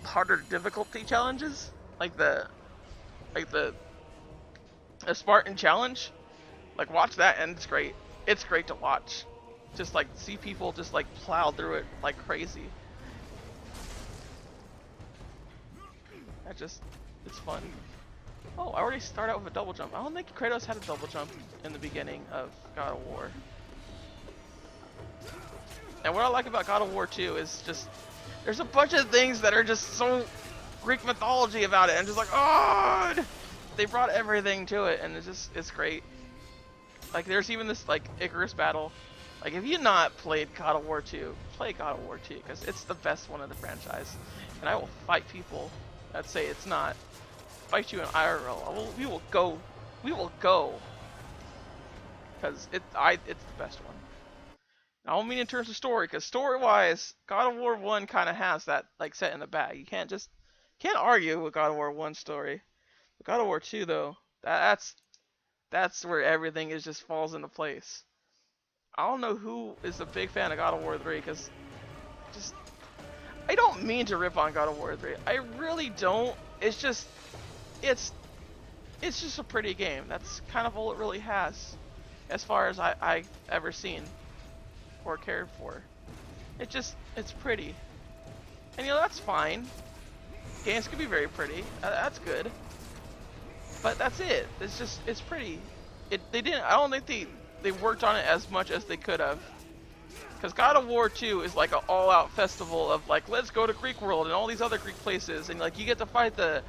harder difficulty challenges, like the like the a Spartan challenge. Like watch that, and it's great. It's great to watch. Just like see people just like plow through it like crazy. It's fun. Oh, I already start out with a double jump. I don't think Kratos had a double jump in the beginning of God of War. And what I like about God of War 2 is just there's a bunch of things that are just so Greek mythology about it, and just like, oh, they brought everything to it, and it's great. Like there's even this like Icarus battle. Like if you've not played God of War 2, play God of War 2 because it's the best one of the franchise. And I will fight people that say it's not. Fight you in IRL. We will go. Because it's the best one. I don't mean in terms of story, because story-wise, God of War 1 kind of has that like set in the bag. You can't argue with God of War 1 story. But God of War 2 though, that's where everything just falls into place. I don't know who is a big fan of God of War 3, because just I don't mean to rip on God of War 3. I really don't. It's just a pretty game. That's kind of all it really has, as far as I ever seen or cared for. It's pretty, and that's fine. Games can be very pretty. That's good. But that's it. It's pretty. I don't think they worked on it as much as they could have. Because God of War 2 is like an all-out festival of like, let's go to Greek world and all these other Greek places, and like you get to fight the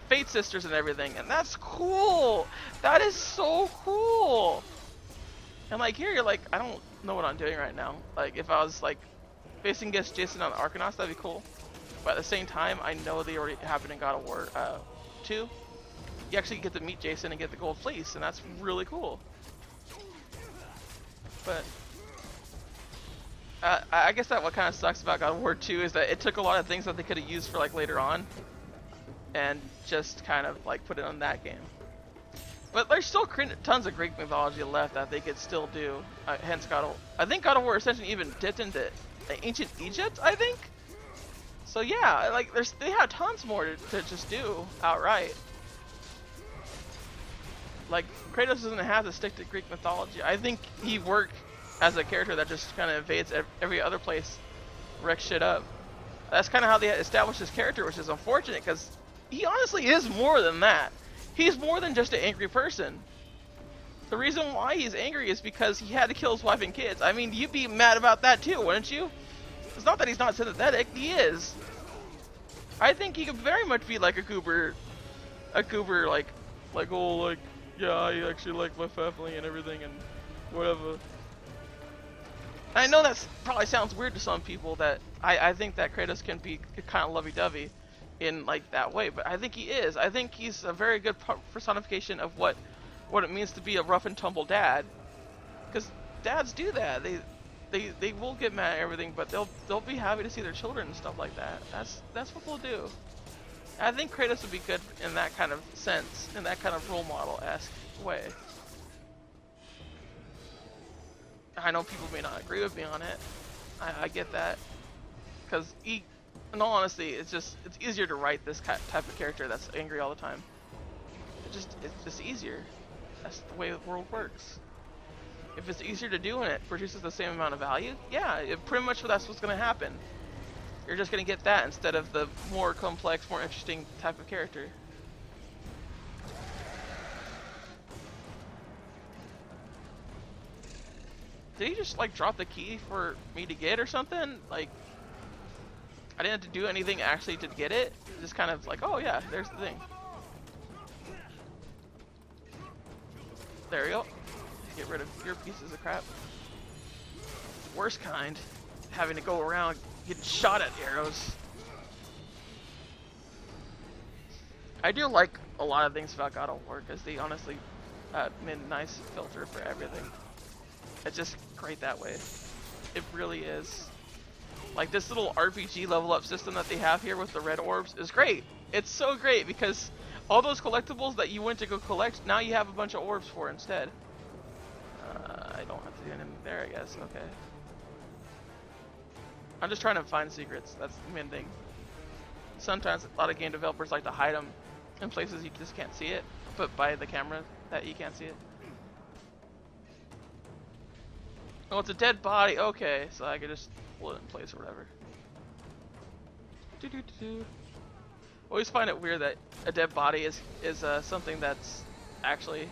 Fate sisters and everything, and that's cool. That is so cool. And like here, you're like, I don't know what I'm doing right now. Like if I was like facing against Jason on the Arcanauts, that'd be cool. But at the same time, I know they already happened in God of War 2. You actually get to meet Jason and get the gold fleece, and that's really cool. But I guess that what kind of sucks about God of War 2 is that it took a lot of things that they could have used for like later on, and just kind of like put it on that game. But there's still tons of Greek mythology left that they could still do. Hence I think God of War Ascension even dipped into ancient Egypt, I think. So yeah, like they have tons more to just do outright. Like Kratos doesn't have to stick to Greek mythology. I think he worked as a character that just kind of invades every other place, wrecks shit up. That's kind of how they established his character, which is unfortunate because he honestly is more than that. He's more than just an angry person. The reason why he's angry is because he had to kill his wife and kids. I mean, you'd be mad about that too, wouldn't you? It's not that he's not sympathetic, he is. I think he could very much be like a goober like oh, like, yeah, I actually like my family and everything and whatever. I know that probably sounds weird to some people, that I think that Kratos can be kind of lovey-dovey in like that way, but I think he is. I think he's a very good personification of what it means to be a rough and tumble dad, because dads do that. They will get mad at everything, but they'll be happy to see their children and stuff like that. That's what they'll do. I think Kratos would be good in that kind of sense, in that kind of role model-esque way. I know people may not agree with me on it. I get that, because in all honesty, it's easier to write this type of character that's angry all the time. It's just easier. That's the way the world works. If it's easier to do and it produces the same amount of value, yeah, pretty much that's what's going to happen. You're just going to get that instead of the more complex, more interesting type of character. Did he just like drop the key for me to get or something? Like, I didn't have to do anything actually to get it. Just kind of like, oh yeah, there's the thing. There we go. Get rid of your pieces of crap. Worst kind. Having to go around getting shot at arrows. I do like a lot of things about God of War because they honestly made a nice filter for everything. It's just great that way. It really is. Like this little RPG level up system that they have here with the red orbs is great. It's so great because all those collectibles that you went to go collect, now you have a bunch of orbs for instead. I don't have to do anything there, I guess. Okay. I'm just trying to find secrets. That's the main thing. sometimes a lot of game developers like to hide them in places you just can't see it, but by the camera that you can't see it. Oh, it's a dead body. Okay, so I could just pull it in place or whatever. Always find it weird that a dead body is something that's actually.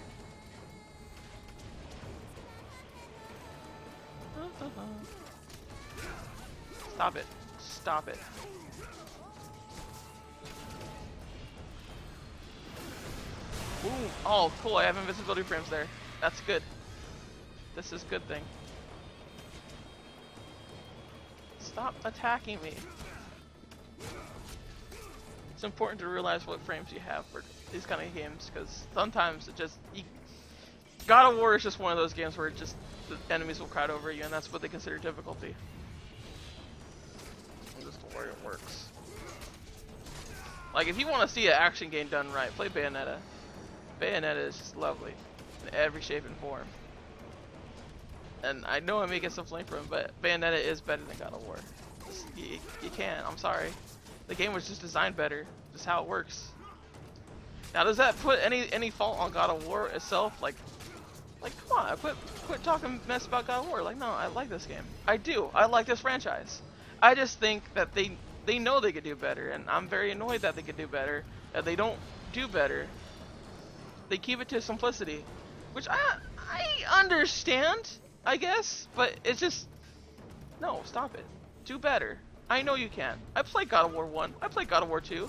Stop it! Stop it! Ooh! Oh, cool! I have invisibility frames there. That's good. This is a good thing. Stop attacking me. It's important to realize what frames you have for these kind of games, because sometimes it just God of War is just one of those games where it just the enemies will crowd over you, and that's what they consider difficulty. Just the way it works. Like if you want to see an action game done right, play Bayonetta. Bayonetta is just lovely in every shape and form. And I know I may get some flame from him, but Bayonetta is better than God of War. You can't. I'm sorry. The game was just designed better. Just how it works. Now, does that put any fault on God of War itself? Like, come on, quit talking mess about God of War. Like, no, I like this game. I do. I like this franchise. I just think that they know they could do better, and I'm very annoyed that they could do better. That they don't do better. They keep it to simplicity, which I understand, I guess, but it's just no. Stop it. Do better. I know you can. I played God of War 1. I played God of War 2.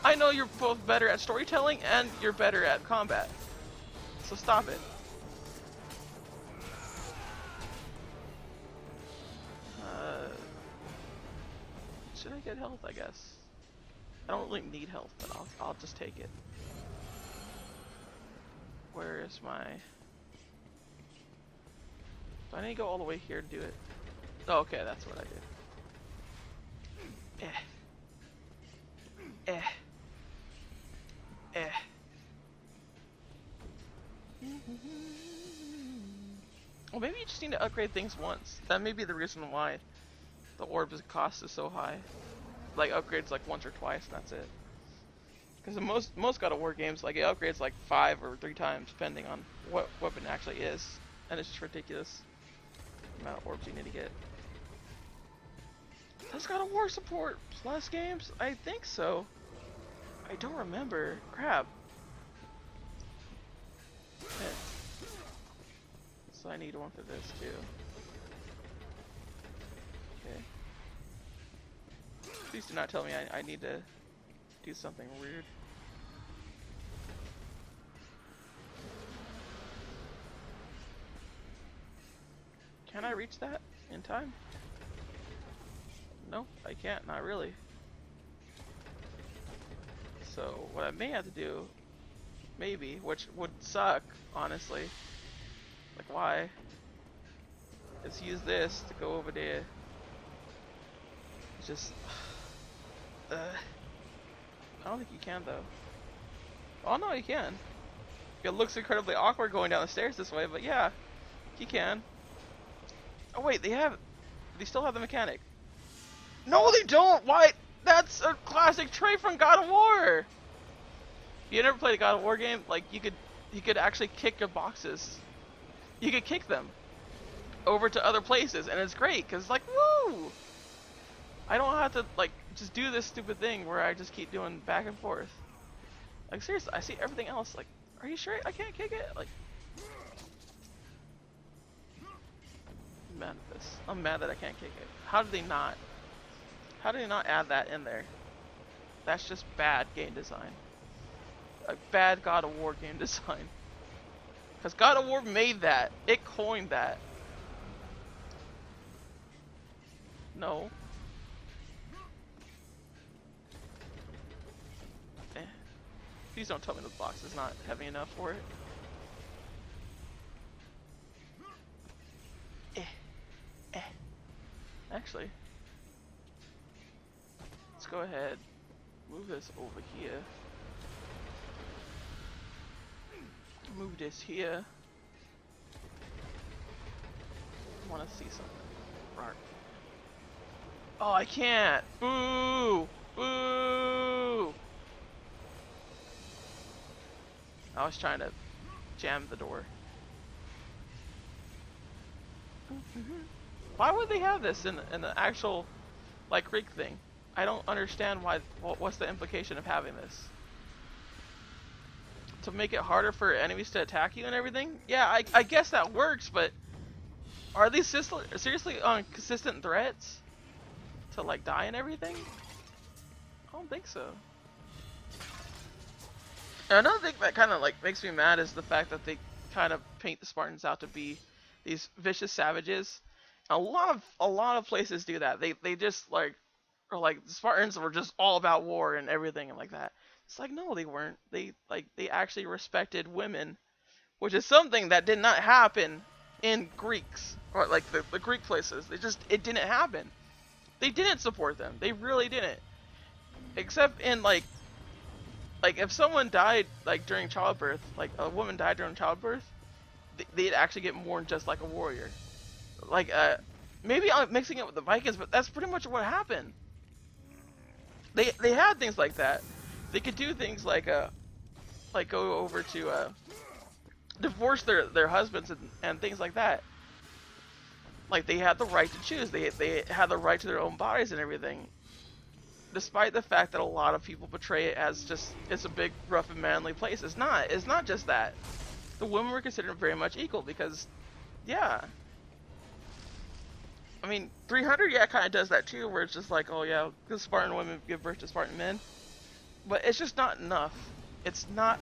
I know you're both better at storytelling and you're better at combat. So stop it. Should I get health? I guess. I don't really need health, but I'll just take it. Where is my? Do I need to go all the way here to do it? Oh, okay, that's what I did. Well, maybe you just need to upgrade things once. That may be the reason why the orb's cost is so high. Like upgrades like once or twice, and that's it. Because most God of War games, like it upgrades like 5 or 3 times depending on what weapon actually is, and it's just ridiculous the amount of orbs you need to get. Does God of War support plus games? I think so. I don't remember. Crap. Okay. So I need one for this too. Okay. Please do not tell me I need to do something weird. Can I reach that in time? No, I can't, not really. So what I may have to do, maybe, which would suck, honestly. Like why? Is use this to go over there. It's just I don't think you can though. Oh no, you can. It looks incredibly awkward going down the stairs this way, but yeah, you can. Oh wait, they still have the mechanic. No, they don't. Why? That's a classic trait from God of War. You never played a God of War game? Like you could actually kick your boxes. You could kick them over to other places, and it's great because like woo. I don't have to like just do this stupid thing where I just keep doing back and forth. Like seriously, I see everything else. Like, are you sure I can't kick it? Like, I'm mad at this. I'm mad that I can't kick it. How did they not? How did they not add that in there? That's just bad game design. A bad God of War game design. Because God of War made that. It coined that. No. Please don't tell me the box is not heavy enough for it. Actually, let's go ahead, move this over here. Move this here. I want to see something. Rawr. Oh, I can't. Boo! Boo! I was trying to jam the door. Why would they have this in the actual like Greek thing? I don't understand why. What's the implication of having this? To make it harder for enemies to attack you and everything? Yeah, I guess that works, but are these seriously consistent threats to like die and everything? I don't think so. And another thing that kind of like makes me mad is the fact that they kind of paint the Spartans out to be these vicious savages. A lot of places do that. They just like are like the Spartans were just all about war and everything and like that. It's like no, they weren't. They actually respected women, which is something that did not happen in Greeks or like the Greek places. It didn't happen. They didn't support them. They really didn't. Except in like if someone died like during childbirth, like a woman died during childbirth, they'd actually get mourned just like a warrior. Like maybe I'm mixing it with the Vikings, but that's pretty much what happened. They had things like that. They could do things like go over to divorce their husbands and things like that. Like they had the right to choose. They had the right to their own bodies and everything. Despite the fact that a lot of people portray it as just it's a big rough and manly place. It's not. It's not just that. The women were considered very much equal because yeah. I mean, 300 yeah kind of does that too, where it's just like, oh yeah, because Spartan women give birth to Spartan men. But it's just not enough. It's not